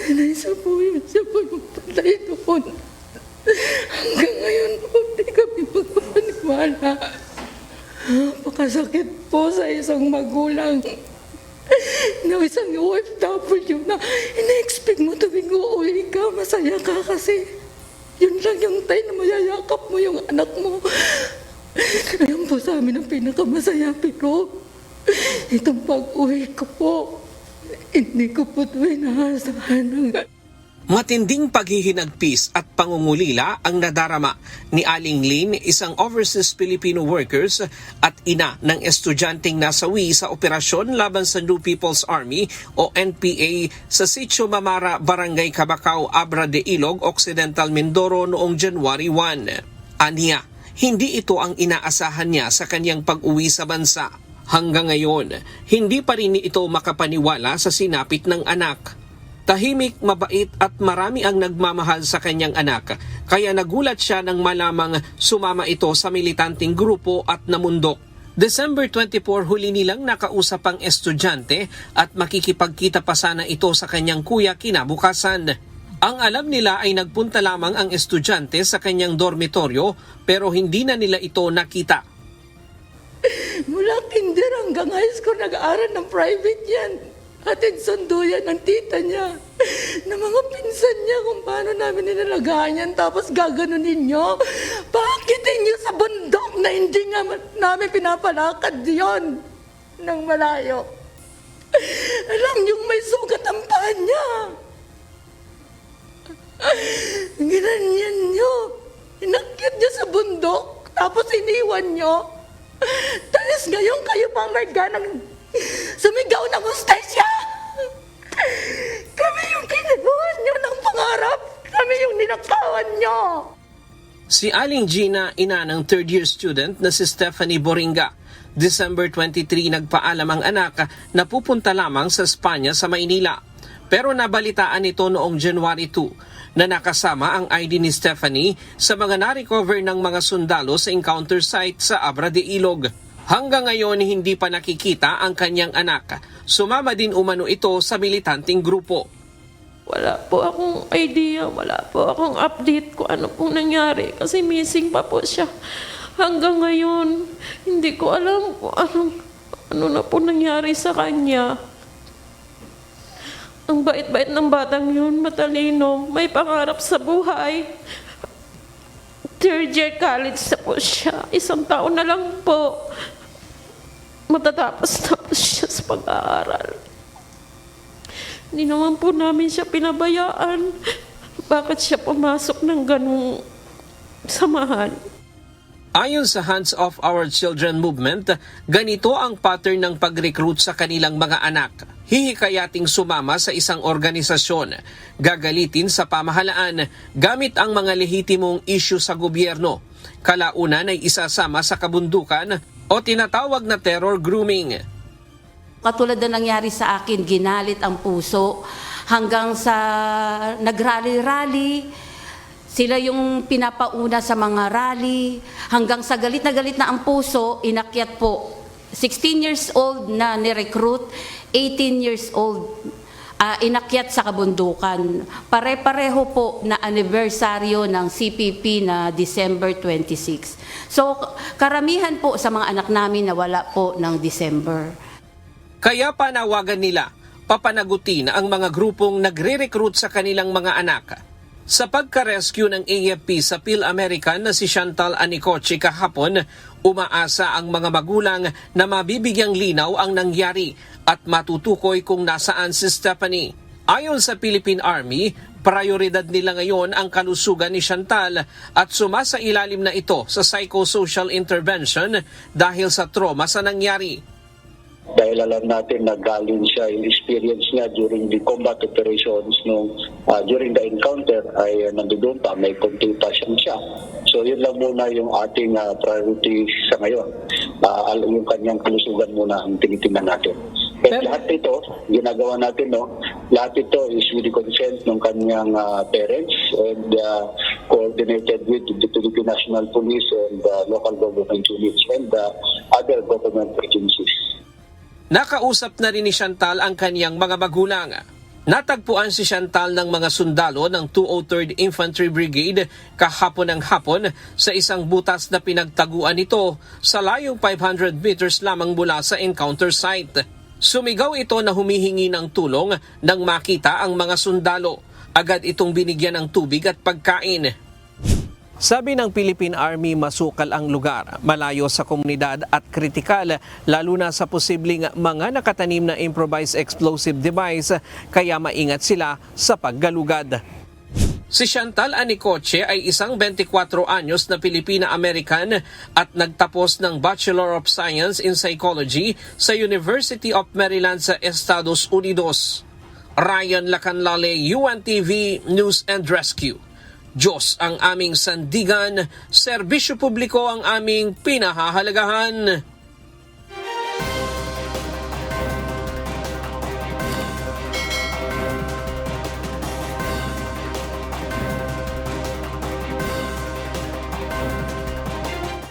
Naisa po yun, siya po yung patay doon. Hanggang ngayon po, hindi kami magpapaniwala. Napakasakit po sa isang magulang na isang OFW na ina-expect mo tuwing uuwi ka, masaya ka kasi yun lang yung time na mayayakap mo yung anak mo. Ayan po sa amin ang pinakamasaya, pero itong pag-uwi ko po, hindi ko po ito inaasahan. Matinding paghihinagpis at pangungulila ang nadarama ni Aling Lynn, isang overseas Filipino workers at ina ng estudyanteng nasawi sa operasyon laban sa New People's Army o NPA sa Sitio Mamara, Barangay Cabacao, Abra de Ilog, Occidental Mindoro noong January 1. Aniya, hindi ito ang inaasahan niya sa kanyang pag-uwi sa bansa. Hanggang ngayon, hindi pa rin ito makapaniwala sa sinapit ng anak. Tahimik, mabait at marami ang nagmamahal sa kanyang anak, kaya nagulat siya nang malamang sumama ito sa militanteng grupo at namundok. December 24, huli nilang nakausap ang estudyante at makikipagkita pa sana ito sa kanyang kuya kinabukasan. Ang alam nila ay nagpunta lamang ang estudyante sa kanyang dormitoryo pero hindi na nila ito nakita. Mula kinder hanggang high school, nag-aaral ng private yan. Atin sundo yan ng tita niya, na mga pinsan niya kung paano namin nilalagahan yan, tapos gaganunin niyo. Bakit inyo sa bundok na hindi nga namin pinapalakad yon ng malayo? Alam niyong may sugat ang paa niya. Ginanyan niyo. Inakyat niyo sa bundok, tapos iniwan niyo. Tapos ngayon kayo pang nagganang sumigaw ng hostesya. Kami yung kinibuhan nyo ng pangarap. Kami yung ninakawan nyo. Si Aling Gina, ina ng third-year student na si Stephanie Boringa. December 23, nagpaalam ang anak na pupunta lamang sa Espanya sa Maynila. Pero nabalitaan ito noong January 2 na nakasama ang ID ni Stephanie sa mga na-recover ng mga sundalo sa encounter site sa Abra de Ilog. Hanggang ngayon, hindi pa nakikita ang kanyang anak. Sumama din umano ito sa militanteng grupo. Wala po akong idea, wala po akong update kung ano pong nangyari kasi missing pa po siya. Hanggang ngayon, hindi ko alam kung ano na po nangyari sa kanya. Ang bait-bait ng batang yun, matalino, may pangarap sa buhay. Third year college na po siya. 1 taon na lang po. Matatapos siya sa pag-aaral. Hindi naman po namin siya pinabayaan. Bakit siya pumasok ng ganung samahan? Ayon sa Hands Off Our Children movement, ganito ang pattern ng pag-recruit sa kanilang mga anak. Hihikayating sumama sa isang organisasyon, gagalitin sa pamahalaan gamit ang mga lehitimong issue sa gobyerno. Kalaunan ay isasama sa kabundukan o tinatawag na terror grooming. Katulad na nangyari sa akin, ginalit ang puso hanggang sa nagrally-rally. Sila yung pinapauna sa mga rally. Hanggang sa galit na ang puso, inakyat po. 16 years old na ni-recruit, 18 years old inakyat sa kabundukan. Pare-pareho po na anibersaryo ng CPP na December 26. So, karamihan po sa mga anak namin na wala po ng December. Kaya panawagan nila, papanagutin ang mga grupong nagre-recruit sa kanilang mga anak. Sa pagka-rescue ng AFP sa PhilAmerican na si Chantal Anicoche kahapon, umaasa ang mga magulang na mabibigyang linaw ang nangyari at matutukoy kung nasaan si Stephanie. Ayon sa Philippine Army, prioridad nila ngayon ang kalusugan ni Chantal at sumasailalim na ito sa psychosocial intervention dahil sa trauma sa nangyari. Dahil alam natin na galing siya, yung experience niya during the combat operations during the encounter ay nandoon pa, may contagion siya. So yun lang muna yung ating priority sa ngayon. Yung kanyang kalusugan muna ang tinitingnan natin. At lahat ito, ginagawa natin, lahat ito is with the consent ng kanyang parents and coordinated with the Philippine National Police and local government units and other government agencies. Nakausap na rin ni Chantal ang kaniyang mga magulang. Natagpuan si Chantal ng mga sundalo ng 203rd Infantry Brigade kahapon ng hapon sa isang butas na pinagtaguan nito sa layong 500 meters lamang mula sa encounter site. Sumigaw ito na humihingi ng tulong nang makita ang mga sundalo. Agad itong binigyan ng tubig at pagkain. Sabi ng Philippine Army, masukal ang lugar, malayo sa komunidad at kritikal, lalo na sa posibleng mga nakatanim na improvised explosive device, kaya maingat sila sa paggalugad. Si Chantal Anicoche ay isang 24 anyos na Pilipina-American at nagtapos ng Bachelor of Science in Psychology sa University of Maryland sa Estados Unidos. Ryan Lacanlale, UNTV News and Rescue. Diyos ang aming sandigan, serbisyo publiko ang aming pinahahalagahan.